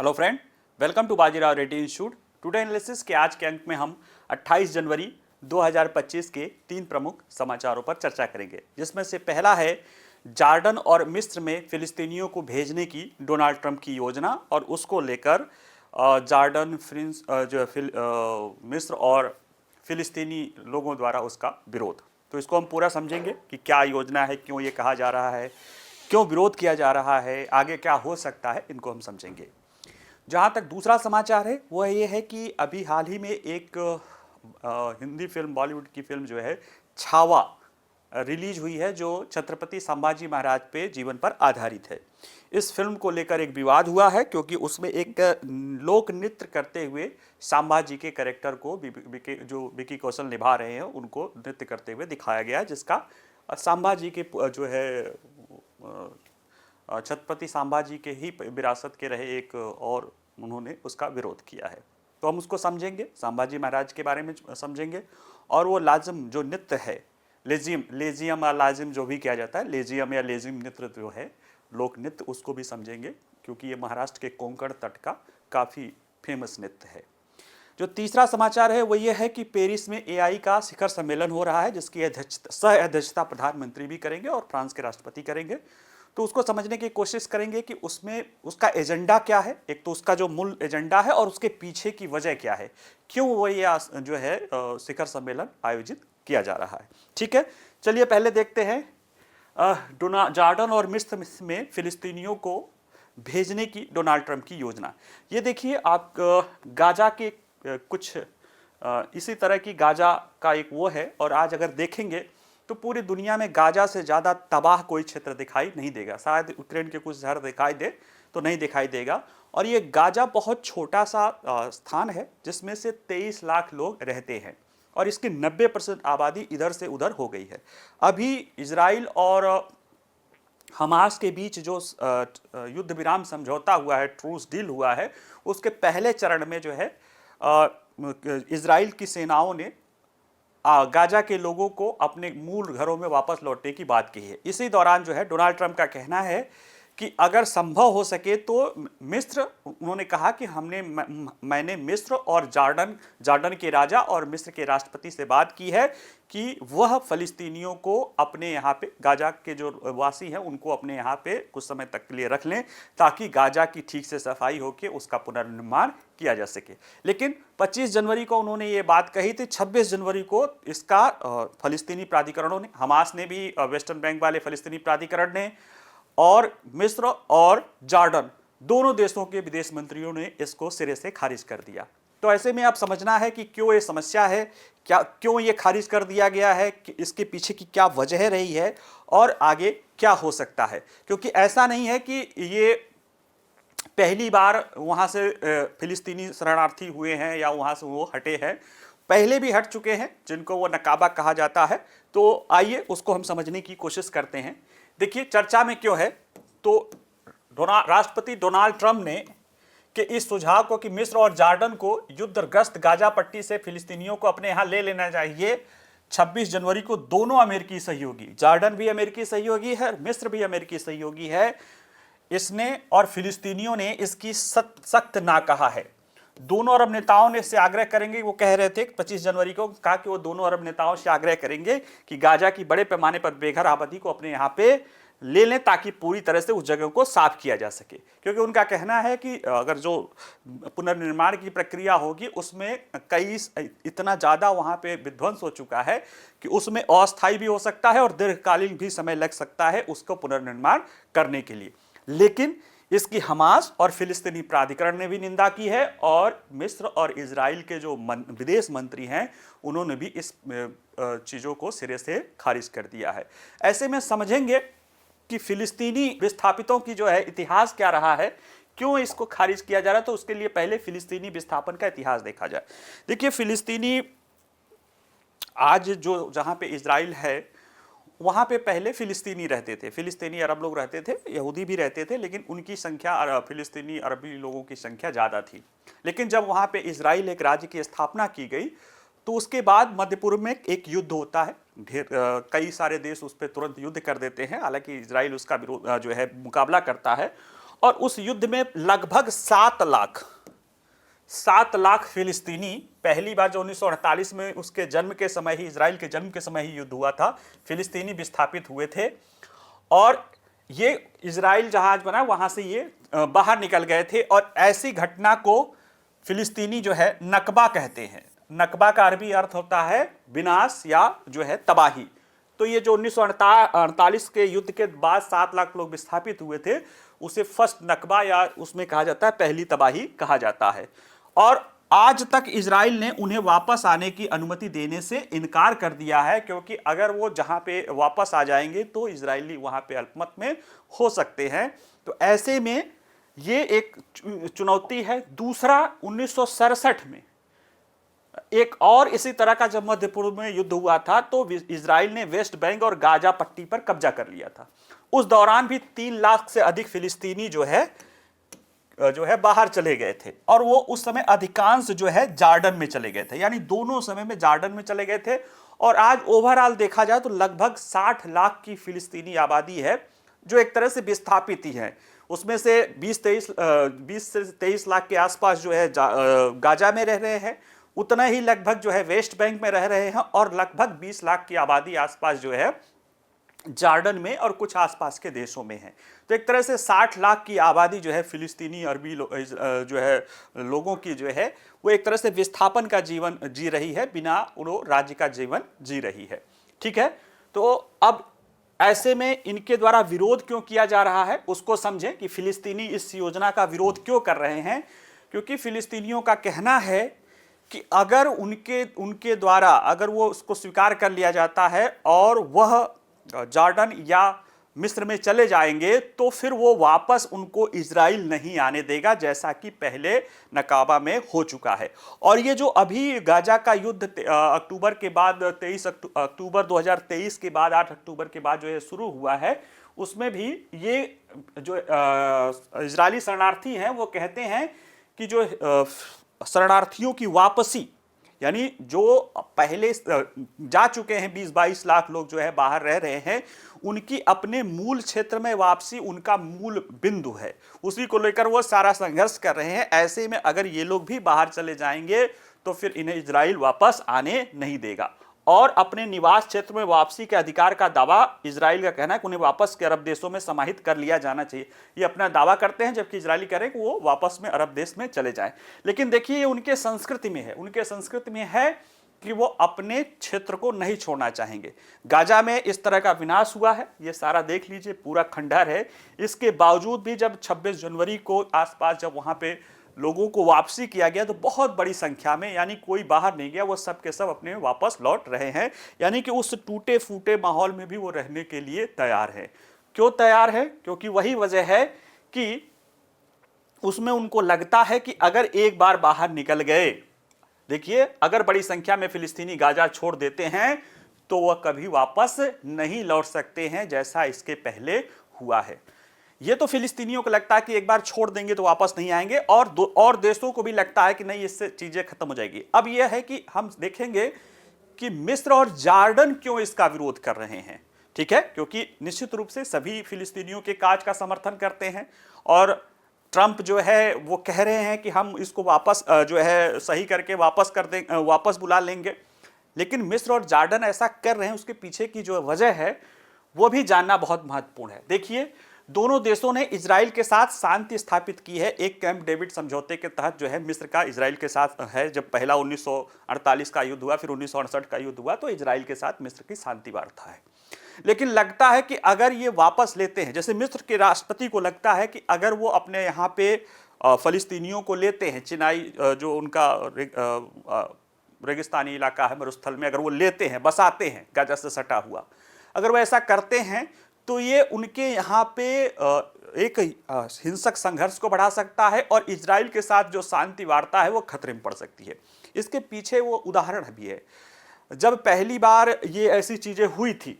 Hello friend, welcome to Bajirao Reddy institute. Today analysis के आज के अंक में हम 28 जनवरी 2025 के 3 प्रमुख समाचारों पर चर्चा करेंगे, जिसमें से पहला है जॉर्डन और मिस्र में फिलिस्तीनियों को भेजने की डोनाल्ड ट्रंप की योजना और उसको लेकर जॉर्डन मिस्र और फिलिस्तीनी लोगों द्वारा उसका विरोध। तो इसको हम पूरा समझेंगे कि क्या योजना है, क्यों ये कहा जा रहा है, क्यों विरोध किया जा रहा है, आगे क्या हो सकता है, इनको हम समझेंगे। जहाँ तक दूसरा समाचार है वह ये है कि अभी हाल ही में एक हिंदी फिल्म, बॉलीवुड की फिल्म जो है छावा रिलीज हुई है, जो छत्रपति संभाजी महाराज पे जीवन पर आधारित है। इस फिल्म को लेकर एक विवाद हुआ है क्योंकि उसमें एक लोक नृत्य करते हुए संभाजी के कैरेक्टर को जो विकी कौशल निभा रहे हैं उनको नृत्य करते हुए दिखाया गया है, जिसका संभाजी के जो है छत्रपति संभाजी के ही विरासत के रहे एक और उन्होंने उसका विरोध किया है। तो हम उसको समझेंगे, संभाजी महाराज के बारे में समझेंगे, और वो लाजिम जो नृत्य है, लेजियम या लाजिम जो भी किया जाता है, लेजियम या लेजिम नृत्य जो है लोक नृत्य, उसको भी समझेंगे क्योंकि ये महाराष्ट्र के कोंकण तट का काफ़ी फेमस नृत्य है। जो तीसरा समाचार है वो ये है कि पेरिस में एआई का शिखर सम्मेलन हो रहा है, जिसकी सह अध्यक्षता प्रधानमंत्री भी करेंगे और फ्रांस के राष्ट्रपति करेंगे। तो उसको समझने की कोशिश करेंगे कि उसमें उसका एजेंडा क्या है, एक तो उसका जो मूल एजेंडा है और उसके पीछे की वजह क्या है, क्यों वो ये जो है शिखर सम्मेलन आयोजित किया जा रहा है। ठीक है, चलिए पहले देखते हैं जॉर्डन और मिस्र में फिलिस्तीनियों को भेजने की डोनाल्ड ट्रंप की योजना। ये देखिए आप, गाजा के कुछ इसी तरह की गाजा का एक वो है, और आज अगर देखेंगे तो पूरी दुनिया में गाजा से ज़्यादा तबाह कोई क्षेत्र दिखाई नहीं देगा। शायद यूक्रेन के कुछ शहर दिखाई दे तो नहीं दिखाई देगा। और ये गाजा बहुत छोटा सा स्थान है जिसमें से 23 लाख लोग रहते हैं और इसकी 90% आबादी इधर से उधर हो गई है। अभी इजराइल और हमास के बीच जो युद्ध विराम समझौता हुआ है, ट्रूस डील हुआ है, उसके पहले चरण में जो है इजराइल की सेनाओं ने गाजा के लोगों को अपने मूल घरों में वापस लौटने की बात की है। इसी दौरान जो है डोनाल्ड ट्रंप का कहना है कि अगर संभव हो सके तो मिस्र, उन्होंने कहा कि मैंने मिस्र और जॉर्डन के राजा और मिस्र के राष्ट्रपति से बात की है कि वह फलिस्तीनियों को अपने यहाँ पे, गाजा के जो वासी हैं उनको अपने यहाँ पे कुछ समय तक के लिए रख लें ताकि गाजा की ठीक से सफाई होकर उसका पुनर्निर्माण किया जा सके। लेकिन 25 जनवरी को उन्होंने ये बात कही थी। 26 जनवरी को इसका फलिस्तीनी प्राधिकरणों ने, हमास ने भी, वेस्टर्न बैंक वाले फलिस्तीनी प्राधिकरण ने और मिस्र और जॉर्डन दोनों देशों के विदेश मंत्रियों ने इसको सिरे से खारिज कर दिया। तो ऐसे में आप समझना है कि क्यों ये समस्या है, क्यों ये खारिज कर दिया गया है, कि इसके पीछे की क्या वजह रही है और आगे क्या हो सकता है। क्योंकि ऐसा नहीं है कि ये पहली बार वहाँ से फिलिस्तीनी शरणार्थी हुए हैं या वहाँ से वो हटे हैं, पहले भी हट चुके हैं जिनको वो नकाबा कहा जाता है। तो आइए उसको हम समझने की कोशिश करते हैं। देखिए चर्चा में क्यों है, तो राष्ट्रपति डोनाल्ड ट्रंप ने कि इस सुझाव को कि मिस्र और जॉर्डन को युद्धग्रस्त गाजा पट्टी से फिलिस्तीनियों को अपने यहाँ ले लेना चाहिए, 26 जनवरी को दोनों अमेरिकी सहयोगी, जॉर्डन भी अमेरिकी सहयोगी है, मिस्र भी अमेरिकी सहयोगी है, इसने और फिलिस्तीनियों ने इसकी सख्त ना कहा है। दोनों अरब नेताओं ने इससे आग्रह करेंगे, वो कह रहे थे 25 जनवरी को कहा कि वो दोनों अरब नेताओं से आग्रह करेंगे कि गाजा की बड़े पैमाने पर बेघर आबादी को अपने यहाँ पे ले लें ताकि पूरी तरह से उस जगह को साफ किया जा सके। क्योंकि उनका कहना है कि अगर जो पुनर्निर्माण की प्रक्रिया होगी उसमें इतना ज़्यादा वहाँ पे विध्वंस हो चुका है कि उसमें अस्थायी भी हो सकता है और दीर्घकालीन भी समय लग सकता है उसको पुनर्निर्माण करने के लिए। लेकिन इसकी हमास और फिलिस्तीनी प्राधिकरण ने भी निंदा की है और मिस्र और इजराइल के जो विदेश मंत्री हैं उन्होंने भी इस चीज़ों को सिरे से खारिज कर दिया है। ऐसे में समझेंगे कि फिलिस्तीनी विस्थापितों की जो है इतिहास क्या रहा है, क्यों इसको खारिज किया जा रहा है। तो उसके लिए पहले फिलिस्तीनी विस्थापन का इतिहास देखा जाए। देखिए फिलिस्तीनी आज जो जहाँ पे इजराइल है वहाँ पे पहले फिलिस्तीनी रहते थे, फिलिस्तीनी अरब लोग रहते थे, यहूदी भी रहते थे, लेकिन उनकी संख्या फिलिस्तीनी अरबी लोगों की संख्या ज़्यादा थी। लेकिन जब वहाँ पे इजराइल एक राज्य की स्थापना की गई तो उसके बाद मध्य पूर्व में एक युद्ध होता है, कई सारे देश उस पर तुरंत युद्ध कर देते हैं, हालांकि इजराइल उसका विरोध जो है मुकाबला करता है और उस युद्ध में लगभग 7 लाख फिलिस्तीनी, पहली बार जो 1948 में उसके जन्म के समय ही, इजराइल के जन्म के समय ही युद्ध हुआ था, फिलिस्तीनी विस्थापित हुए थे। और ये इजराइल जहाज बना वहां से ये बाहर निकल गए थे। और ऐसी घटना को फिलिस्तीनी जो है नकबा कहते हैं। नकबा का अरबी अर्थ होता है विनाश या जो है तबाही। तो ये जो 1948 के युद्ध के बाद 7 लाख लोग विस्थापित हुए थे, उसे फर्स्ट नकबा या उसमें कहा जाता है पहली तबाही कहा जाता है। और आज तक इजराइल ने उन्हें वापस आने की अनुमति देने से इनकार कर दिया है, क्योंकि अगर वो जहां पे वापस आ जाएंगे तो इजरायली वहां पे अल्पमत में हो सकते हैं। तो ऐसे में ये एक चुनौती है। दूसरा, 1967 में एक और इसी तरह का जब मध्य पूर्व में युद्ध हुआ था तो इजराइल ने वेस्ट बैंक और गाजा पट्टी पर कब्जा कर लिया था। उस दौरान भी 3 लाख से अधिक फिलिस्तीनी जो है बाहर चले गए थे। और वो उस समय अधिकांश जो है जॉर्डन में चले गए थे, यानी दोनों समय में जॉर्डन में चले गए थे। और आज ओवरऑल देखा जाए तो लगभग 60 लाख की फिलिस्तीनी आबादी है जो एक तरह से विस्थापित ही है। उसमें से 20 से 23 लाख के आसपास जो है गाजा में रह रहे हैं, उतना ही लगभग जो है वेस्ट बैंक में रह रहे हैं, और लगभग 20 लाख की आबादी आसपास जो है जॉर्डन में और कुछ आसपास के देशों में है। तो एक तरह से 60 लाख की आबादी जो है फिलिस्तीनी अरबी जो है लोगों की जो है वो एक तरह से विस्थापन का जीवन जी रही है, बिना वो राज्य का जीवन जी रही है। ठीक है, तो अब ऐसे में इनके द्वारा विरोध क्यों किया जा रहा है उसको समझें कि फिलिस्तीनी इस योजना का विरोध क्यों कर रहे हैं। क्योंकि फिलिस्तीनियों का कहना है कि अगर उनके द्वारा अगर वो उसको स्वीकार कर लिया जाता है और वह जॉर्डन या मिस्र में चले जाएंगे तो फिर वो वापस उनको इजराइल नहीं आने देगा, जैसा कि पहले नकाबा में हो चुका है। और ये जो अभी गाजा का युद्ध अक्टूबर के बाद 23 अक्टूबर 2023 के बाद 8 अक्टूबर के बाद जो है शुरू हुआ है, उसमें भी ये जो इजरायली शरणार्थी हैं वो कहते हैं कि जो शरणार्थियों की वापसी, यानी जो पहले जा चुके हैं 20-22 लाख लोग जो है बाहर रह रहे हैं, उनकी अपने मूल क्षेत्र में वापसी उनका मूल बिंदु है। उसी को लेकर वो सारा संघर्ष कर रहे हैं। ऐसे में अगर ये लोग भी बाहर चले जाएंगे तो फिर इन्हें इजराइल वापस आने नहीं देगा। और अपने निवास क्षेत्र में वापसी के अधिकार का दावा इजराइल का कहना है कि उन्हें वापस के अरब देशों में समाहित कर लिया जाना चाहिए। ये अपना दावा करते हैं, जबकि इजरायली कह रहे हैं कि वो वापस में अरब देश में चले जाएं। लेकिन देखिए ये उनके संस्कृति में है, उनके संस्कृति में है कि वो अपने क्षेत्र को नहीं छोड़ना चाहेंगे। गाजा में इस तरह का विनाश हुआ है, ये सारा देख लीजिए, पूरा खंडहर है। इसके बावजूद भी जब 26 जनवरी को आसपास जब वहां पे लोगों को वापसी किया गया तो बहुत बड़ी संख्या में, यानी कोई बाहर नहीं गया, वो सब के सब अपने वापस लौट रहे हैं। यानी कि उस टूटे फूटे माहौल में भी वो रहने के लिए तैयार है। क्यों तैयार है? क्योंकि वही वजह है कि उसमें उनको लगता है कि अगर एक बार बाहर निकल गए, देखिए अगर बड़ी संख्या में फिलिस्तीनी गाजा छोड़ देते हैं तो वह कभी वापस नहीं लौट सकते हैं, जैसा इसके पहले हुआ है। ये तो फिलिस्तीनियों को लगता है कि एक बार छोड़ देंगे तो वापस नहीं आएंगे, और देशों को भी लगता है कि नहीं, इससे चीजें खत्म हो जाएगी। अब यह है कि हम देखेंगे कि मिस्र और जॉर्डन क्यों इसका विरोध कर रहे हैं। ठीक है, क्योंकि निश्चित रूप से सभी फिलिस्तीनियों के काज का समर्थन करते हैं, और ट्रंप जो है वो कह रहे हैं कि हम इसको वापस जो है सही करके वापस बुला लेंगे। लेकिन मिस्र और जॉर्डन ऐसा कर रहे हैं, उसके पीछे की जो वजह है वो भी जानना बहुत महत्वपूर्ण है। देखिए, दोनों देशों ने इजराइल के साथ शांति स्थापित की है एक कैंप डेविड समझौते के तहत, जो है मिस्र का इजराइल के साथ है। जब पहला 1948 का युद्ध हुआ, फिर 1968 का युद्ध हुआ, तो इजराइल के साथ मिस्र की शांति वार्ता है। लेकिन लगता है कि अगर ये वापस लेते हैं, जैसे मिस्र के राष्ट्रपति को लगता है कि अगर वो अपने यहाँ पे फलिस्तीनियों को लेते हैं, चिनाई जो उनका रेगिस्तानी इलाका है मरुस्थल में, अगर वो लेते हैं, बसाते हैं गाजा से सटा हुआ, अगर वो ऐसा करते हैं तो ये उनके यहाँ पे एक हिंसक संघर्ष को बढ़ा सकता है, और इजराइल के साथ जो शांति वार्ता है वो खतरे में पड़ सकती है। इसके पीछे वो उदाहरण भी है। जब पहली बार ये ऐसी चीजें हुई थी,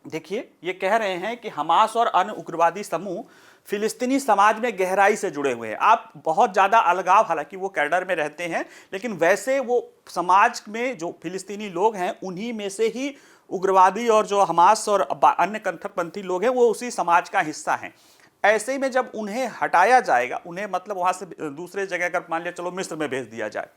देखिए ये कह रहे हैं कि हमास और अन्य उग्रवादी समूह फिलिस्तीनी समाज में गहराई से जुड़े हुए हैं। आप बहुत ज़्यादा अलगाव, हालांकि वो कैडर में रहते हैं, लेकिन वैसे वो समाज में जो फिलिस्तीनी लोग हैं उन्हीं में से ही उग्रवादी और जो हमास और अन्य कट्टरपंथी लोग हैं वो उसी समाज का हिस्सा हैं। ऐसे में जब उन्हें हटाया जाएगा, उन्हें मतलब वहां से दूसरे जगह अगर मान लिया चलो मिस्र में भेज दिया जाए,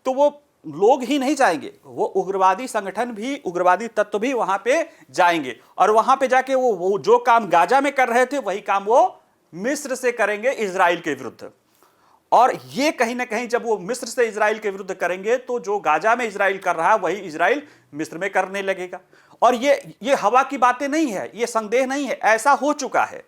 तो वो लोग ही नहीं जाएंगे, वो उग्रवादी संगठन भी, उग्रवादी तत्व भी वहां पे जाएंगे और वहां पे जाके वो जो काम गाजा में कर रहे थे वही काम वो मिस्र से करेंगे इजराइल के विरुद्ध। और ये कहीं ना कहीं जब वो मिस्र से इजराइल के विरुद्ध करेंगे तो जो गाजा में इजराइल कर रहा है वही इजराइल मिस्र में करने लगेगा। और ये हवा की बातें नहीं है, ये संदेह नहीं है, ऐसा हो चुका है।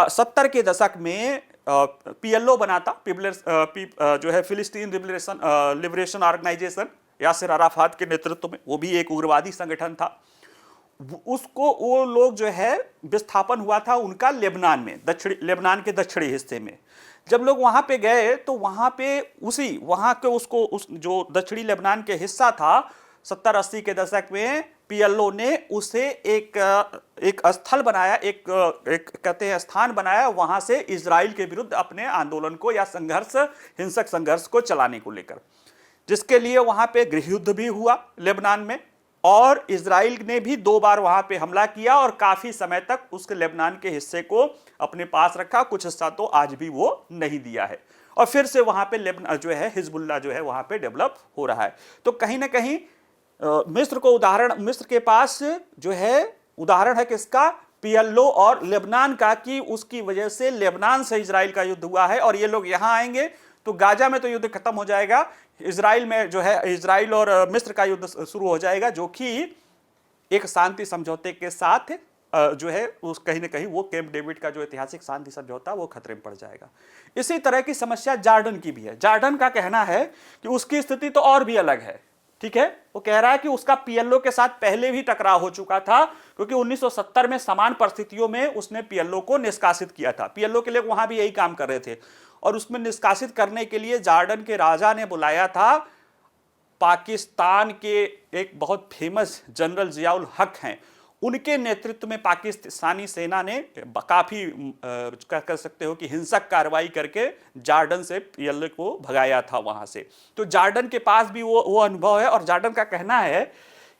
70 के दशक में पीएलओ बना था, जो है फिलिस्तीन लिबरेशन ऑर्गेनाइजेशन, यासिर अराफात के नेतृत्व में, वो भी एक उग्रवादी संगठन था। उसको वो लोग जो है विस्थापन हुआ था उनका लेबनान में, लेबनान के दक्षिणी हिस्से में। जब लोग वहां पे गए तो वहां पे वहां के उस जो दक्षिणी लेबनान के हिस्सा था 70-80 के दशक में पीएलओ ने उसे एक स्थल बनाया, एक कहते हैं स्थान बनाया, वहां से इजराइल के विरुद्ध अपने आंदोलन को या हिंसक संघर्ष को चलाने को लेकर, जिसके लिए वहां पे गृह युद्ध भी हुआ लेबनान में। और इजराइल ने भी 2 बार वहां पे हमला किया और काफी समय तक उसके लेबनान के हिस्से को अपने पास रखा, कुछ हिस्सा तो आज भी वो नहीं दिया है। और फिर से वहां पे लेबनान जो है हिजबुल्लाह जो है वहां पे डेवलप हो रहा है। तो कहीं ना कहीं मिस्र के पास जो है उदाहरण है किसका, पीएलओ और लेबनान का, कि उसकी वजह से लेबनान से इजराइल का युद्ध हुआ है। और ये लोग यहां आएंगे तो गाजा में तो युद्ध खत्म हो जाएगा, इजराइल में जो है इजराइल और मिस्र का युद्ध शुरू हो जाएगा, जो कि एक शांति समझौते के साथ जो है उस कहीं ना कहीं वो कैंप डेविड का जो ऐतिहासिक शांति समझौता वो खतरे में पड़ जाएगा। इसी तरह की समस्या जॉर्डन की भी है। जॉर्डन का कहना है कि उसकी स्थिति तो और भी अलग है, ठीक है। वो कह रहा है कि उसका पीएलओ के साथ पहले भी टकराव हो चुका था, क्योंकि 1970 में समान परिस्थितियों में उसने पीएलओ को निष्कासित किया था। पीएलओ के लोग वहां भी यही काम कर रहे थे और उसमें निष्कासित करने के लिए जॉर्डन के राजा ने बुलाया था पाकिस्तान के एक बहुत फेमस जनरल जियाउल हक हैं, उनके नेतृत्व में पाकिस्तानी सेना ने काफी कह सकते हो कि हिंसक कार्रवाई करके जॉर्डन से पीएलओ को भगाया था वहां से। तो जॉर्डन के पास भी वो अनुभव है। और जॉर्डन का कहना है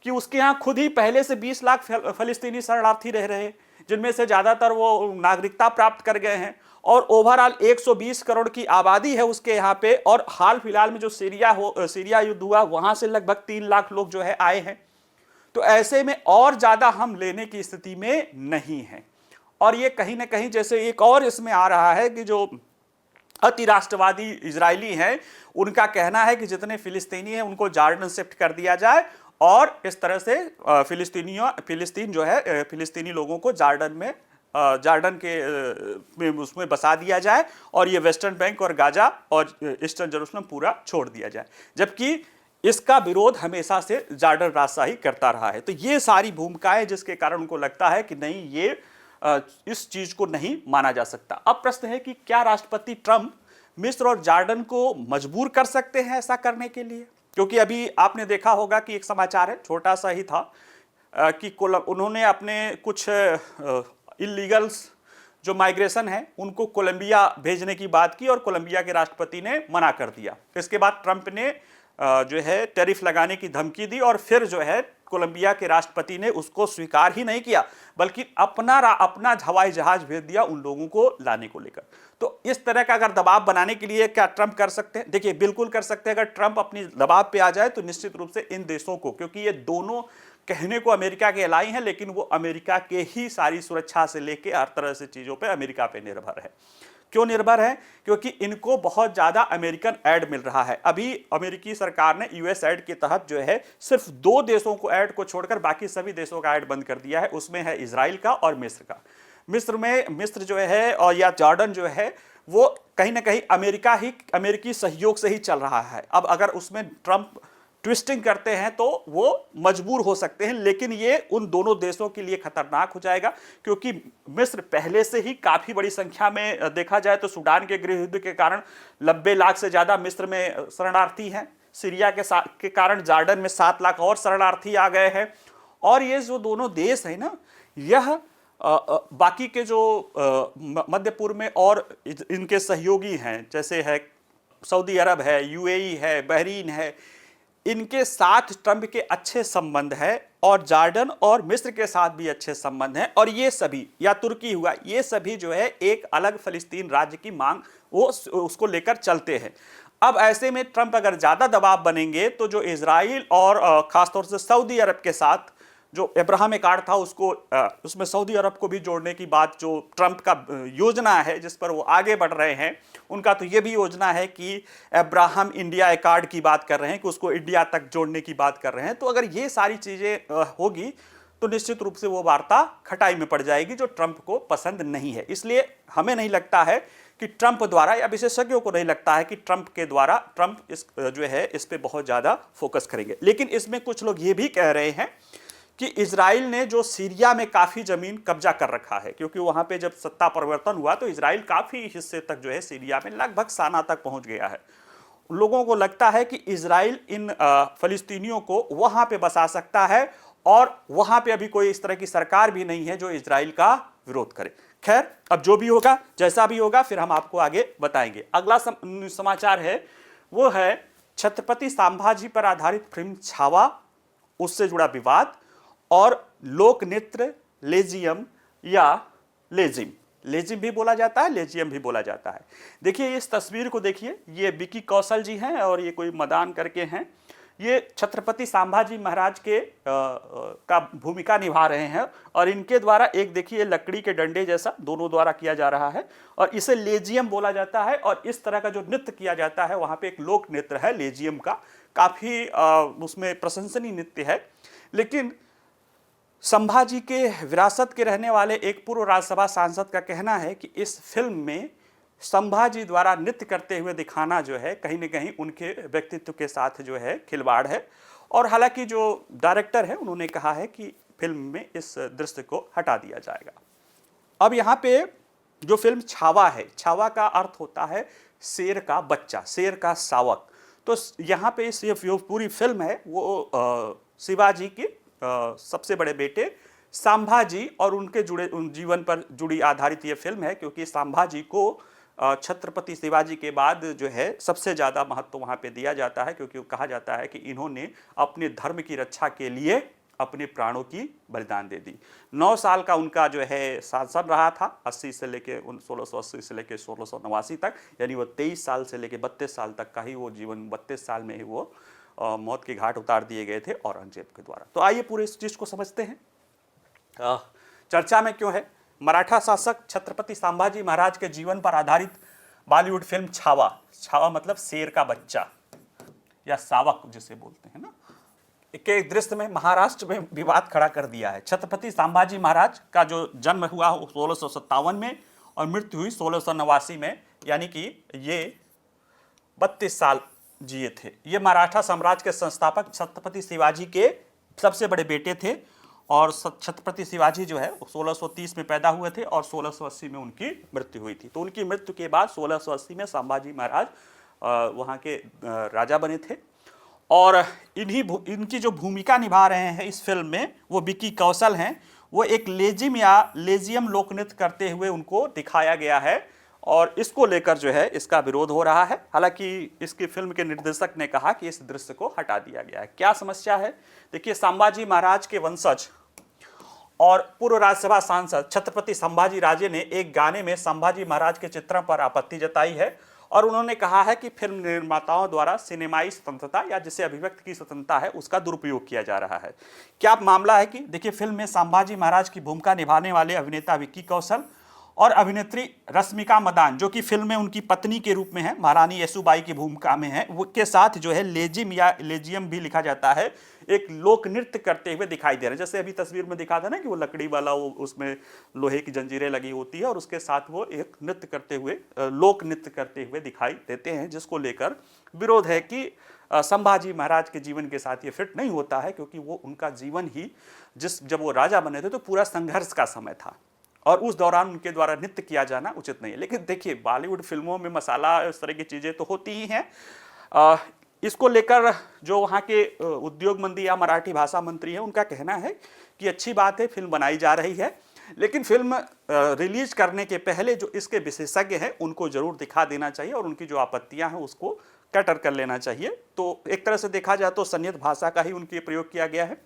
कि उसके यहाँ खुद ही पहले से 20 लाख फलस्तीनी शरणार्थी रह रहे हैं, जिनमें से ज्यादातर वो नागरिकता प्राप्त कर गए हैं। और ओवरऑल 120 करोड़ की आबादी है उसके यहाँ पे। और हाल फिलहाल में जो सीरिया युद्ध हुआ वहां से लगभग 3 लाख लोग जो है आए हैं। तो ऐसे में और ज्यादा हम लेने की स्थिति में नहीं है। और ये कहीं ना कहीं जैसे एक और इसमें आ रहा है कि जो अति राष्ट्रवादी इजरायली हैं उनका कहना है कि जितने फिलिस्तीनी हैं उनको जॉर्डन शिफ्ट कर दिया जाए और इस तरह से फिलिस्तीनी लोगों को जॉर्डन के उसमें बसा दिया जाए और ये वेस्टर्न बैंक और गाजा और ईस्टर्न जेरूशलम पूरा छोड़ दिया जाए। जबकि इसका विरोध हमेशा से जॉर्डन राजशाही करता रहा है। तो ये सारी भूमिकाएं जिसके कारण उनको लगता है कि नहीं, ये इस चीज को नहीं माना जा सकता। अब प्रश्न है कि क्या राष्ट्रपति ट्रंप मिस्र और जॉर्डन को मजबूर कर सकते हैं ऐसा करने के लिए? क्योंकि अभी आपने देखा होगा कि एक समाचार है, छोटा सा ही था, कि उन्होंने अपने कुछ इलीगल्स जो माइग्रेशन है उनको कोलंबिया भेजने की बात की और कोलंबिया के राष्ट्रपति ने मना कर दिया। इसके बाद ट्रंप ने जो है टैरिफ लगाने की धमकी दी और फिर जो है कोलंबिया के राष्ट्रपति ने उसको स्वीकार ही नहीं किया, बल्कि अपना हवाई जहाज भेज दिया उन लोगों को लाने को लेकर। तो इस तरह का अगर दबाव बनाने के लिए क्या ट्रंप कर सकते हैं? देखिए, बिल्कुल कर सकते हैं। अगर ट्रंप अपनी दबाव पे आ जाए तो निश्चित रूप से इन देशों को, क्योंकि ये दोनों कहने को अमेरिका के एलाई हैं लेकिन वो अमेरिका के ही सारी सुरक्षा से लेके हर तरह से चीजों पे अमेरिका पे निर्भर है। क्यों निर्भर है? क्योंकि इनको बहुत ज्यादा अमेरिकन एड मिल रहा है। अभी अमेरिकी सरकार ने यूएस एड के तहत जो है सिर्फ 2 देशों को एड को छोड़कर बाकी सभी देशों का एड बंद कर दिया है। उसमें है इजराइल का और मिस्र का। मिस्र जो है और या जॉर्डन जो है वो कहीं ना कहीं अमेरिकी सहयोग से ही चल रहा है। अब अगर उसमें ट्रंप ट्विस्टिंग करते हैं तो वो मजबूर हो सकते हैं, लेकिन ये उन दोनों देशों के लिए खतरनाक हो जाएगा, क्योंकि मिस्र पहले से ही काफी बड़ी संख्या में, देखा जाए तो सूडान के गृह युद्ध के कारण 90 लाख से ज्यादा मिस्र में शरणार्थी हैं। सीरिया के कारण जॉर्डन में 7 लाख और शरणार्थी आ गए हैं। और ये जो दोनों देश है ना, यह बाकी के जो मध्य पूर्व में और इनके सहयोगी हैं, जैसे है सऊदी अरब है, यूएई है, बहरीन है, इनके साथ ट्रंप के अच्छे संबंध है और जॉर्डन और मिस्र के साथ भी अच्छे संबंध हैं, और ये सभी, या तुर्की हुआ, ये सभी जो है एक अलग फिलिस्तीन राज्य की मांग वो उसको लेकर चलते हैं। अब ऐसे में ट्रंप अगर ज्यादा दबाव बनेंगे तो जो इजराइल और खासतौर से सऊदी अरब के साथ जो अब्राहम अकॉर्ड था उसको उसमें सऊदी अरब को भी जोड़ने की बात जो ट्रंप का योजना है जिस पर वो आगे बढ़ रहे हैं, उनका तो ये भी योजना है कि अब्राहम इंडिया अकॉर्ड की बात कर रहे हैं कि उसको इंडिया तक जोड़ने की बात कर रहे हैं। तो अगर ये सारी चीजें होगी तो निश्चित रूप से वो वार्ता खटाई में पड़ जाएगी जो ट्रंप को पसंद नहीं है। इसलिए हमें नहीं लगता है कि ट्रंप द्वारा, या विशेषज्ञों को नहीं लगता है कि ट्रंप के द्वारा ट्रंप इस जो है इस पे बहुत ज्यादा फोकस करेंगे। लेकिन इसमें कुछ लोग ये भी कह रहे हैं कि इजराइल ने जो सीरिया में काफी जमीन कब्जा कर रखा है, क्योंकि वहां पे जब सत्ता परिवर्तन हुआ तो इजराइल काफी हिस्से तक जो है सीरिया में लगभग साना तक पहुंच गया है। लोगों को लगता है कि इजराइल इन फलिस्तीनियों को वहां पे बसा सकता है, और वहां पे अभी कोई इस तरह की सरकार भी नहीं है जो इजराइल का विरोध करे। खैर, अब जो भी होगा, जैसा भी होगा, फिर हम आपको आगे बताएंगे। अगला समाचार है वो है छत्रपति संभाजी पर आधारित फिल्म छावा, उससे जुड़ा विवाद, और लोक नृत्य लेजियम या लेजिम, लेजिम भी बोला जाता है, लेजियम भी बोला जाता है। देखिए इस तस्वीर को देखिए, ये विकी कौशल जी हैं और ये कोई मदान करके हैं। ये छत्रपति संभाजी महाराज के का भूमिका निभा रहे हैं, और इनके द्वारा एक देखिए लकड़ी के डंडे जैसा दोनों द्वारा किया जा रहा है, और इसे लेजियम बोला जाता है। और इस तरह का जो नृत्य किया जाता है वहाँ पे एक लोक नृत्य है लेजियम का, काफ़ी उसमें प्रशंसनीय नृत्य है। लेकिन संभाजी के विरासत के रहने वाले एक पूर्व राज्यसभा सांसद का कहना है कि इस फिल्म में संभाजी द्वारा नृत्य करते हुए दिखाना जो है कहीं न कहीं उनके व्यक्तित्व के साथ जो है खिलवाड़ है। और हालांकि जो डायरेक्टर है उन्होंने कहा है कि फिल्म में इस दृश्य को हटा दिया जाएगा। अब यहाँ पे जो फिल्म छावा है, छावा का अर्थ होता है शेर का बच्चा, शेर का शावक। तो यहाँ पे इस पूरी फिल्म है वो शिवाजी के सबसे बड़े बेटे संभाजी और उनके जुड़े जीवन पर जुड़ी आधारित ये फिल्म है, क्योंकि संभाजी को छत्रपति शिवाजी के बाद जो है सबसे ज़्यादा महत्व वहाँ पे दिया जाता है, क्योंकि कहा जाता है कि इन्होंने अपने धर्म की रक्षा के लिए अपने प्राणों की बलिदान दे दी। 9 साल का उनका जो है शासन रहा था, 80 से लेके 1680 से लेके 1689 तक, यानी वो 23 साल से लेके 32 साल तक का ही वो जीवन, 32 साल में ही वो मौत के घाट उतार दिए गए थे औरंगजेब के द्वारा। तो आइए पूरे इस चीज़ को समझते हैं। चर्चा में क्यों है? मराठा शासक छत्रपति संभाजी महाराज के जीवन पर आधारित बॉलीवुड फिल्म छावा, छावा मतलब शेर का बच्चा या शावक जिसे बोलते हैं ना, के दृश्य में महाराष्ट्र में विवाद खड़ा कर दिया है। छत्रपति संभाजी महाराज का जो जन्म हुआ 1657 में और मृत्यु हुई 1689 में, यानी कि ये 32 साल जिए थे। ये मराठा साम्राज्य के संस्थापक छत्रपति शिवाजी के सबसे बड़े बेटे थे, और छत्रपति शिवाजी जो है 1630 में पैदा हुए थे और 1680 में उनकी मृत्यु हुई थी। तो उनकी मृत्यु के बाद 1680 में संभाजी महाराज वहाँ के राजा बने थे। और इनकी जो भूमिका निभा रहे हैं इस फिल्म में वो विकी कौशल हैं। वो एक लेजिम या लेजियम लोक नृत्य करते हुए उनको दिखाया गया है, और इसको लेकर जो है इसका विरोध हो रहा है। हालांकि इसकी फिल्म के निर्देशक ने कहा कि इस दृश्य को हटा दिया गया है। क्या समस्या है? देखिए, संभाजी महाराज के वंशज और पूर्व राज्यसभा सांसद छत्रपति संभाजी राजे ने एक गाने में संभाजी महाराज के चित्रण पर आपत्ति जताई है, और उन्होंने कहा है कि फिल्म निर्माताओं द्वारा सिनेमाई स्वतंत्रता या जिसे अभिव्यक्ति की स्वतंत्रता है उसका दुरुपयोग किया जा रहा है। क्या मामला है कि देखिए, फिल्म में संभाजी महाराज की भूमिका निभाने वाले अभिनेता विक्की कौशल और अभिनेत्री रश्मिका मदान, जो कि फिल्म में उनकी पत्नी के रूप में है, महारानी येसुबाई की भूमिका में है, वो के साथ जो है लेजिम या लेजियम भी लिखा जाता है, एक लोक नृत्य करते हुए दिखाई दे रहे हैं। जैसे अभी तस्वीर में दिखा था ना कि वो लकड़ी वाला, वो उसमें लोहे की जंजीरें लगी होती है और उसके साथ वो एक नृत्य करते हुए, लोक नृत्य करते हुए दिखाई देते हैं, जिसको लेकर विरोध है कि संभाजी महाराज के जीवन के साथ ये फिट नहीं होता है, क्योंकि वो उनका जीवन ही जब वो राजा बने थे तो पूरा संघर्ष का समय था, और उस दौरान उनके द्वारा नृत्य किया जाना उचित नहीं है। लेकिन देखिए, बॉलीवुड फिल्मों में मसाला इस तरह की चीज़ें तो होती ही हैं। इसको लेकर जो वहाँ के उद्योग मंत्री या मराठी भाषा मंत्री हैं, उनका कहना है कि अच्छी बात है, फिल्म बनाई जा रही है, लेकिन फिल्म रिलीज करने के पहले जो इसके विशेषज्ञ हैं उनको जरूर दिखा देना चाहिए, और उनकी जो आपत्तियां हैं उसको कैटर कर लेना चाहिए। तो एक तरह से देखा जाए तो संयत भाषा का ही उनके प्रयोग किया गया है।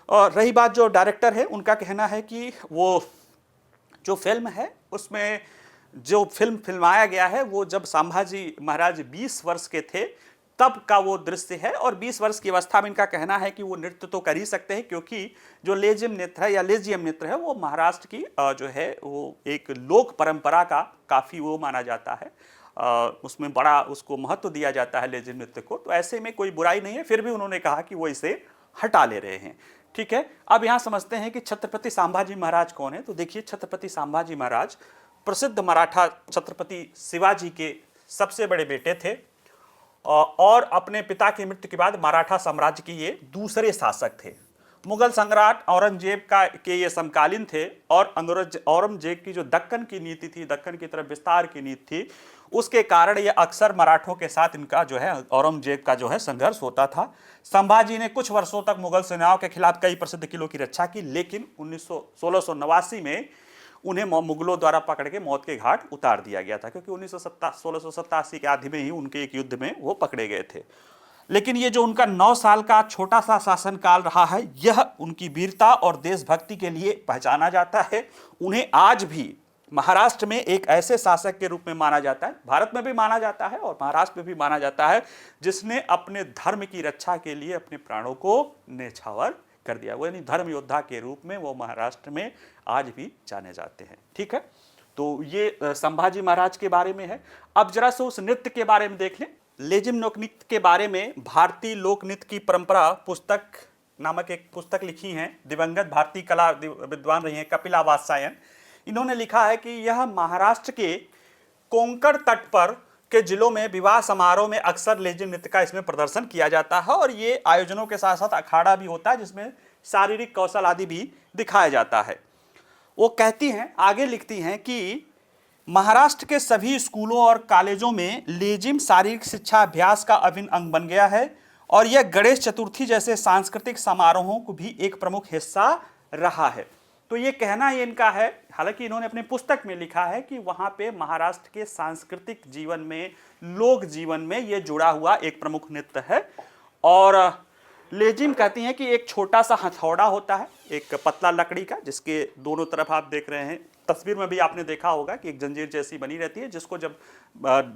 और रही बात जो डायरेक्टर है, उनका कहना है कि वो जो फिल्म है उसमें जो फिल्माया गया है वो जब संभाजी महाराज 20 वर्ष के थे तब का वो दृश्य है। और 20 वर्ष की अवस्था में इनका कहना है कि वो नृत्य तो कर ही सकते हैं, क्योंकि जो लेजिम नृत्य है या लेजियम नृत्य है वो महाराष्ट्र की जो है वो एक लोक परंपरा का काफ़ी वो माना जाता है, उसमें बड़ा उसको महत्व दिया जाता है लेजिम नृत्य को। तो ऐसे में कोई बुराई नहीं है, फिर भी उन्होंने कहा कि वो इसे हटा ले रहे हैं। ठीक है, अब यहाँ समझते हैं कि छत्रपति संभाजी महाराज कौन है। तो देखिए, छत्रपति संभाजी महाराज प्रसिद्ध मराठा छत्रपति शिवाजी के सबसे बड़े बेटे थे और अपने पिता की मृत्यु के बाद मराठा साम्राज्य के ये दूसरे शासक थे। मुगल सम्राट औरंगजेब के ये समकालीन थे और औरंगजेब की जो दक्कन की नीति थी, दक्कन की तरफ विस्तार की नीति थी, उसके कारण ये अक्सर मराठों के साथ इनका जो है औरंगजेब का जो है संघर्ष होता था। संभाजी ने कुछ वर्षों तक मुगल सेनाओं के खिलाफ कई प्रसिद्ध किलों की रक्षा की, लेकिन 1689 में उन्हें मुगलों द्वारा पकड़ के मौत के घाट उतार दिया गया था, क्योंकि 1687 के आधे में ही उनके एक युद्ध में वो पकड़े गए थे। लेकिन ये जो उनका 9 साल का छोटा सा शासनकाल रहा है, यह उनकी वीरता और देशभक्ति के लिए पहचाना जाता है। उन्हें आज भी महाराष्ट्र में एक ऐसे शासक के रूप में माना जाता है, भारत में भी माना जाता है और महाराष्ट्र में भी माना जाता है, जिसने अपने धर्म की रक्षा के लिए अपने प्राणों को न्यौछावर कर दिया। वो यानी धर्म योद्धा के रूप में वो महाराष्ट्र में आज भी जाने जाते हैं। ठीक है, तो ये संभाजी महाराज के बारे में है। अब जरा से उस नृत्य के बारे में देख लें। लेजिम लोक नृत्य के बारे में भारतीय लोक नृत्य की परंपरा पुस्तक नामक एक पुस्तक लिखी है, दिवंगत भारतीय कला विद्वान रही हैं कपिला वात्स्यायन। इन्होंने लिखा है कि यह महाराष्ट्र के कोंकण तट पर के जिलों में विवाह समारोह में अक्सर लेजिम नृत्य का इसमें प्रदर्शन किया जाता है और ये आयोजनों के साथ साथ अखाड़ा भी होता है, जिसमें शारीरिक कौशल आदि भी दिखाया जाता है। वो कहती हैं, आगे लिखती हैं कि महाराष्ट्र के सभी स्कूलों और कॉलेजों में लेजिम शारीरिक शिक्षा अभ्यास का अभिन्न अंग बन गया है और यह गणेश चतुर्थी जैसे सांस्कृतिक समारोहों को भी एक प्रमुख हिस्सा रहा है। तो ये कहना ये इनका है, हालांकि इन्होंने अपनी पुस्तक में लिखा है कि वहाँ पे महाराष्ट्र के सांस्कृतिक जीवन में, लोक जीवन में ये जुड़ा हुआ एक प्रमुख नृत्य है। और लेजिम कहती हैं कि एक छोटा सा हथौड़ा होता है, एक पतला लकड़ी का, जिसके दोनों तरफ आप देख रहे हैं, तस्वीर में भी आपने देखा होगा कि एक जंजीर जैसी बनी रहती है, जिसको जब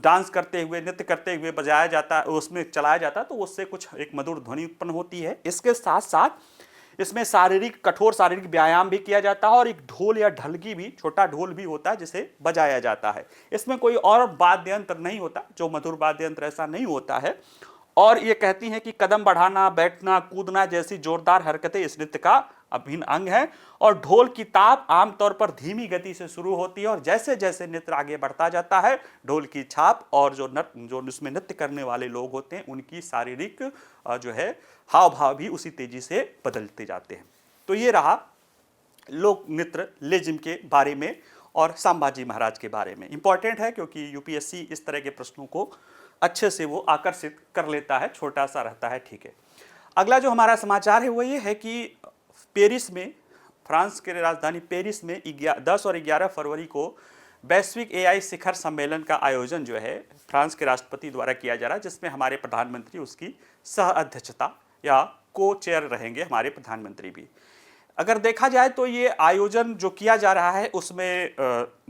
डांस करते हुए, नृत्य करते हुए बजाया जाता है, उसमें चलाया जाता है, तो उससे कुछ एक मधुर ध्वनि उत्पन्न होती है। इसके साथ साथ इसमें कठोर शारीरिक व्यायाम भी किया जाता है और एक ढोल या ढलकी भी, छोटा ढोल भी होता है जिसे बजाया जाता है। इसमें कोई और वाद्य यंत्र नहीं होता, जो मधुर वाद्य यंत्र ऐसा नहीं होता है। और ये कहती हैं कि कदम बढ़ाना, बैठना, कूदना जैसी जोरदार हरकतें इस नृत्य का अभिन्न अंग है और ढोल की ताप आमतौर पर धीमी गति से शुरू होती है और जैसे जैसे नृत्य आगे बढ़ता जाता है, ढोल की छाप और जो इसमें नृत्य करने वाले लोग होते हैं उनकी शारीरिक जो है हाव भाव भी उसी तेजी से बदलते जाते हैं। तो ये रहा लोक नृत्य लेजिम के बारे में और संभाजी महाराज के बारे में। इंपॉर्टेंट है क्योंकि यूपीएससी इस तरह के प्रश्नों को अच्छे से वो आकर्षित कर लेता है, छोटा सा रहता है। ठीक है, अगला जो हमारा समाचार है वो ये है कि पेरिस में, फ्रांस के राजधानी पेरिस में 10 और 11 फरवरी को वैश्विक एआई शिखर सम्मेलन का आयोजन जो है फ्रांस के राष्ट्रपति द्वारा किया जा रहा है, जिसमें हमारे प्रधानमंत्री उसकी सह अध्यक्षता या को चेयर रहेंगे, हमारे प्रधानमंत्री भी। अगर देखा जाए तो ये आयोजन जो किया जा रहा है उसमें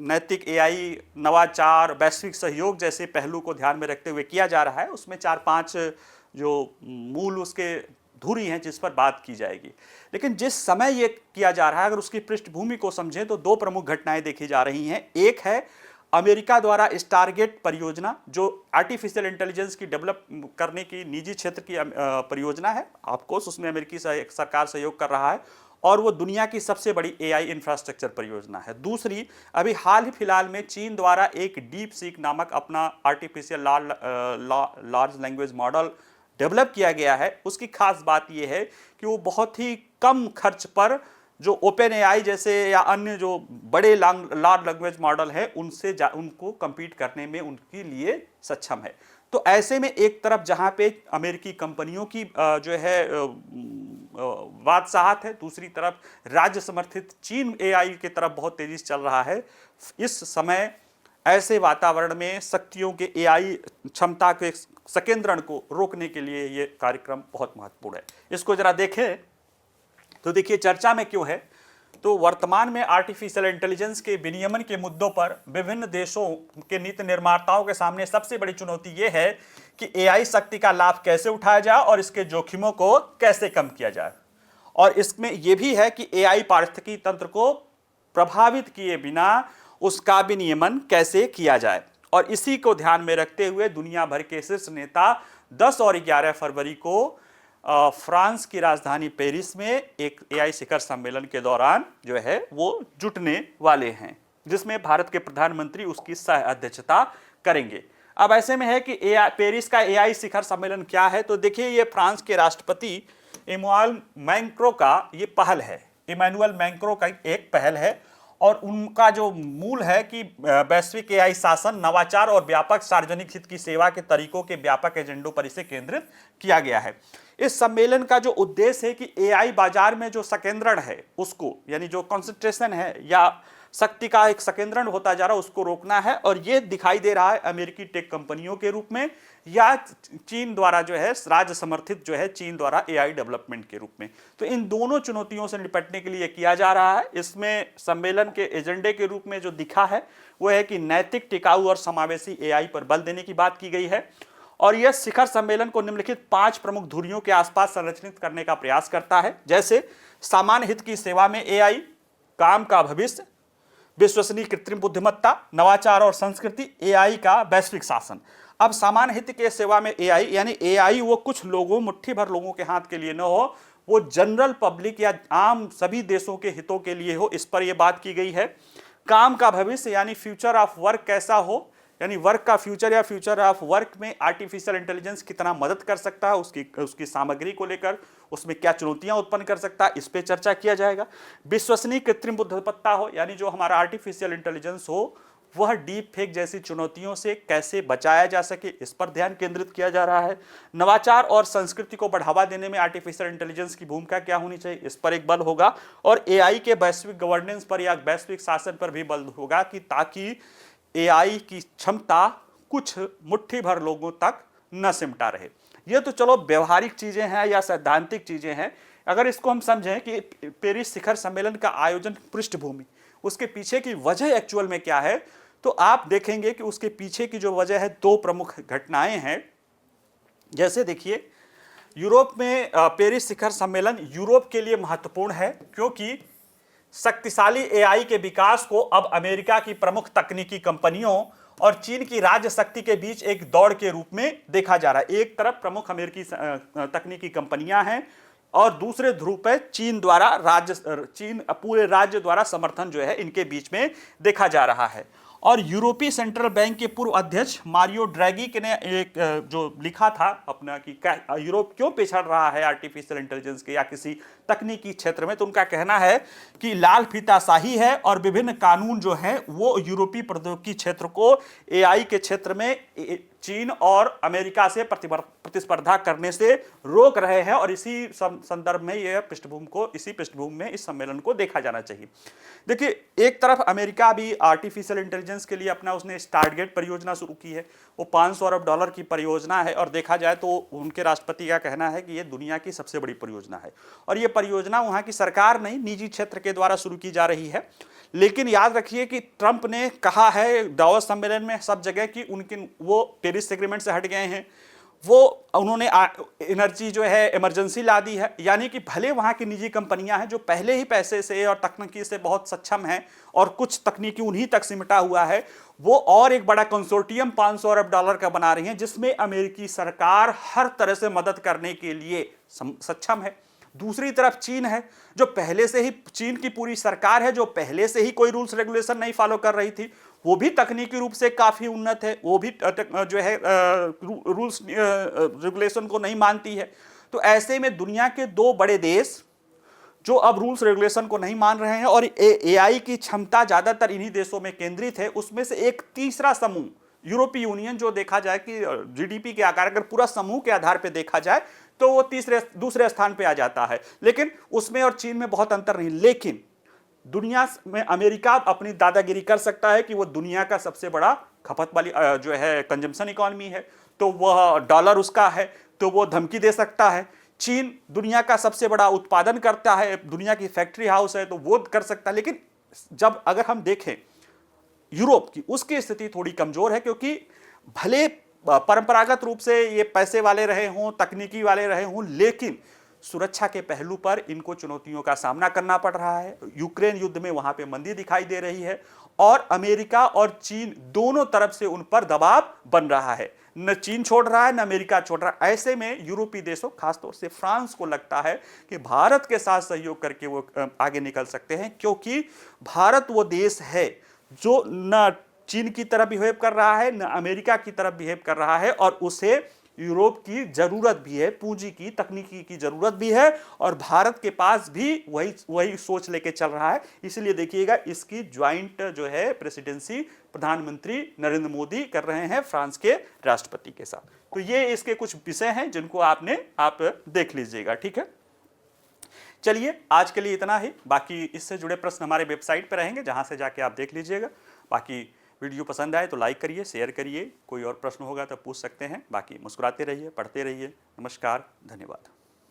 नैतिक एआई, नवाचार, वैश्विक सहयोग जैसे पहलू को ध्यान में रखते हुए किया जा रहा है। उसमें 4-5 जो मूल उसके धुरी हैं जिस पर बात की जाएगी। लेकिन जिस समय ये किया जा रहा है, अगर उसकी पृष्ठभूमि को समझें तो 2 प्रमुख घटनाएं देखी जा रही हैं। एक है अमेरिका द्वारा स्टारगेट परियोजना, जो आर्टिफिशियल इंटेलिजेंस की डेवलप करने की निजी क्षेत्र की परियोजना है। आपको उसमें अमेरिकी सरकार सहयोग कर रहा है और वो दुनिया की सबसे बड़ी एआई इंफ्रास्ट्रक्चर परियोजना है। दूसरी, अभी हाल ही फिलहाल में चीन द्वारा एक डीप सीक नामक अपना artificial large language model develop किया गया है। उसकी खास बात यह है कि वो बहुत ही कम खर्च पर जो ओपन एआई जैसे या अन्य जो बड़े लार्ज लैंग्वेज मॉडल है उनको compete करने में उनके लिए सक्षम है। तो ऐसे में एक तरफ जहां पे अमेरिकी कंपनियों की जो है बादशाहत है, दूसरी तरफ राज्य समर्थित चीन एआई की तरफ बहुत तेजी से चल रहा है। इस समय ऐसे वातावरण में शक्तियों के एआई क्षमता के संकेंद्रण को रोकने के लिए ये कार्यक्रम बहुत महत्वपूर्ण है। इसको जरा देखें तो देखिए चर्चा में क्यों है, तो वर्तमान में आर्टिफिशियल इंटेलिजेंस के विनियमन के मुद्दों पर विभिन्न देशों के नीति निर्माताओं के सामने सबसे बड़ी चुनौती यह है कि एआई शक्ति का लाभ कैसे उठाया जाए और इसके जोखिमों को कैसे कम किया जाए। और इसमें यह भी है कि एआई पारिस्थितिकी तंत्र को प्रभावित किए बिना उसका विनियमन कैसे किया जाए। और इसी को ध्यान में रखते हुए दुनिया भर के शीर्ष नेता 10 और 11 फरवरी को फ्रांस की राजधानी पेरिस में एक एआई शिखर सम्मेलन के दौरान जो है वो जुटने वाले हैं, जिसमें भारत के प्रधानमंत्री उसकी सह अध्यक्षता करेंगे। अब ऐसे में है कि पेरिस का एआई शिखर सम्मेलन क्या है, तो देखिए ये फ्रांस के राष्ट्रपति इमैनुअल मैक्रों का ये पहल है, इमैनुअल मैक्रों का एक पहल है। और उनका जो मूल है कि वैश्विक एआई शासन, नवाचार और व्यापक सार्वजनिक हित की सेवा के तरीकों के व्यापक एजेंडों पर इसे केंद्रित किया गया है। इस सम्मेलन का जो उद्देश्य है कि एआई बाजार में जो संकेंद्रण है उसको, यानी जो कंसंट्रेशन है या शक्ति का एक संकेंद्रण होता जा रहा है उसको रोकना है। और ये दिखाई दे रहा है अमेरिकी टेक कंपनियों के रूप में या चीन द्वारा जो है राज्य समर्थित जो है चीन द्वारा एआई डेवलपमेंट के रूप में। तो इन दोनों चुनौतियों से निपटने के लिए किया जा रहा है। इसमें सम्मेलन के एजेंडे के रूप में जो दिखा है वो है कि नैतिक, टिकाऊ और समावेशी एआई पर बल देने की बात की गई है। और यह शिखर सम्मेलन को निम्नलिखित 5 प्रमुख धुरियों के आसपास संरचित करने का प्रयास करता है, जैसे सामान्य हित की सेवा में एआई, काम का भविष्य, विश्वसनीय कृत्रिम बुद्धिमत्ता, नवाचार और संस्कृति, एआई का वैश्विक शासन। अब सामान्य हित के सेवा में एआई, यानी एआई वो कुछ लोगों, मुट्ठी भर लोगों के हाथ के लिए न हो, वो जनरल पब्लिक या आम सभी देशों के हितों के लिए हो, इस पर यह बात की गई है। काम का भविष्य यानी फ्यूचर ऑफ वर्क कैसा हो, यानी वर्क का फ्यूचर या फ्यूचर ऑफ वर्क में आर्टिफिशियल इंटेलिजेंस कितना मदद कर सकता है, उसकी सामग्री को लेकर उसमें क्या चुनौतियां उत्पन्न कर सकता है, इस पे चर्चा किया जाएगा। विश्वसनीय कृत्रिम बुद्धिमत्ता हो, यानी जो हमारा आर्टिफिशियल इंटेलिजेंस हो वह डीप फेक जैसी चुनौतियों से कैसे बचाया जा सके, इस पर ध्यान केंद्रित किया जा रहा है। नवाचार और संस्कृति को बढ़ावा देने में आर्टिफिशियल इंटेलिजेंस की भूमिका क्या होनी चाहिए, इस पर एक बल होगा। और एआई के वैश्विक गवर्नेंस पर या वैश्विक शासन पर भी बल होगा कि ताकि एआई की क्षमता कुछ मुट्ठी भर लोगों तक न सिमटा रहे। ये तो चलो व्यवहारिक चीजें हैं या सैद्धांतिक चीजें हैं। अगर इसको हम समझें कि पेरिस शिखर सम्मेलन का आयोजन पृष्ठभूमि, उसके पीछे की वजह एक्चुअल में क्या है, तो आप देखेंगे कि उसके पीछे की जो वजह है 2 प्रमुख घटनाएं हैं। जैसे देखिए यूरोप में पेरिस शिखर सम्मेलन यूरोप के लिए महत्वपूर्ण है क्योंकि शक्तिशाली एआई के विकास को अब अमेरिका की प्रमुख तकनीकी कंपनियों और चीन की राज्य शक्ति के बीच एक दौड़ के रूप में देखा जा रहा है। एक तरफ प्रमुख अमेरिकी तकनीकी कंपनियां हैं और दूसरे ध्रुव पर चीन पूरे राज्य द्वारा समर्थन जो है इनके बीच में देखा जा रहा है। और यूरोपीय सेंट्रल बैंक के पूर्व अध्यक्ष मारियो ड्रैगी ने एक जो लिखा था अपना कि यूरोप क्यों पिछड़ रहा है आर्टिफिशियल इंटेलिजेंस के या किसी तकनीकी क्षेत्र में, तो उनका कहना है कि लाल फीताशाही है और विभिन्न कानून जो है वो यूरोपीय प्रौद्योगिकी क्षेत्र को एआई के क्षेत्र में चीन और अमेरिका से प्रतिस्पर्धा करने से रोक रहे हैं। और इसी संदर्भ में इसी पृष्ठभूमि में इस सम्मेलन को देखा जाना चाहिए। देखिए एक तरफ अमेरिका भी आर्टिफिशियल इंटेलिजेंस के लिए अपना उसने स्टारगेट परियोजना शुरू की है, वो $500 अरब की परियोजना है और देखा जाए तो उनके राष्ट्रपति का कहना है कि ये दुनिया की सबसे बड़ी परियोजना है। और ये परियोजना वहाँ की सरकार नहीं, निजी क्षेत्र के द्वारा शुरू की जा रही है। लेकिन याद रखिए कि ट्रंप ने कहा है दावोस सम्मेलन में सब जगह कि वो पेरिस एग्रीमेंट से हट गए हैं, उन्होंने एनर्जी जो है इमरजेंसी ला दी है। यानी कि भले वहाँ की निजी कंपनियां हैं जो पहले ही पैसे से और तकनीकी से बहुत सक्षम हैं और कुछ तकनीकी उन्हीं तक सिमटा हुआ है, वो और एक बड़ा कंसोर्टियम $500 अरब का बना रही हैं जिसमें अमेरिकी सरकार हर तरह से मदद करने के लिए सक्षम है। दूसरी तरफ चीन है जो पहले से ही, चीन की पूरी सरकार है जो पहले से ही कोई रूल्स रेगुलेशन नहीं फॉलो कर रही थी, वो भी तकनीकी रूप से काफी उन्नत है, वो भी जो है रूल्स रेगुलेशन को नहीं मानती है। तो ऐसे में दुनिया के 2 बड़े देश जो अब रूल्स रेगुलेशन को नहीं मान रहे हैं और एआई की क्षमता ज्यादातर इन्हीं देशों में केंद्रित है, उसमें से एक तीसरा समूह यूरोपीय यूनियन जो देखा जाए कि जीडीपी के आकार अगर पूरा समूह के आधार पर देखा जाए तो वो दूसरे स्थान पे आ जाता है। लेकिन उसमें और चीन में बहुत अंतर नहीं। लेकिन दुनिया में अमेरिका अपनी दादागिरी कर सकता है कि वो दुनिया का सबसे बड़ा खपत वाली जो है कंजम्पशन इकोनॉमी है, तो वह डॉलर उसका है, तो वो धमकी दे सकता है। चीन दुनिया का सबसे बड़ा उत्पादन करता है, दुनिया की फैक्ट्री हाउस है, तो वो कर सकता है। लेकिन जब अगर हम देखें यूरोप की, उसकी स्थिति थोड़ी कमजोर है, क्योंकि भले परंपरागत रूप से ये पैसे वाले रहे हों, तकनीकी वाले रहे हों, लेकिन सुरक्षा के पहलू पर इनको चुनौतियों का सामना करना पड़ रहा है। यूक्रेन युद्ध में वहां पे मंदी दिखाई दे रही है और अमेरिका और चीन दोनों तरफ से उन पर दबाव बन रहा है। न चीन छोड़ रहा है, न अमेरिका छोड़ रहा है। ऐसे में यूरोपीय देशों, खासतौर से फ्रांस को लगता है कि भारत के साथ सहयोग करके वो आगे निकल सकते हैं, क्योंकि भारत वो देश है जो न चीन की तरफ बिहेव कर रहा है, न अमेरिका की तरफ बिहेव कर रहा है, और उसे यूरोप की जरूरत भी है, पूंजी की, तकनीकी की जरूरत भी है, और भारत के पास भी वही सोच लेके चल रहा है। इसलिए देखिएगा, इसकी ज्वाइंट जो है प्रेसिडेंसी प्रधानमंत्री नरेंद्र मोदी कर रहे हैं फ्रांस के राष्ट्रपति के साथ। तो ये इसके कुछ विषय हैं जिनको आप देख लीजिएगा, ठीक है। चलिए, आज के लिए इतना ही। बाकी इससे जुड़े प्रश्न हमारे वेबसाइट पर रहेंगे, जहां से जाके आप देख लीजिएगा। बाकी वीडियो पसंद आए तो लाइक करिए, शेयर करिए। कोई और प्रश्न होगा तो पूछ सकते हैं। बाकी मुस्कुराते रहिए, पढ़ते रहिए। नमस्कार, धन्यवाद।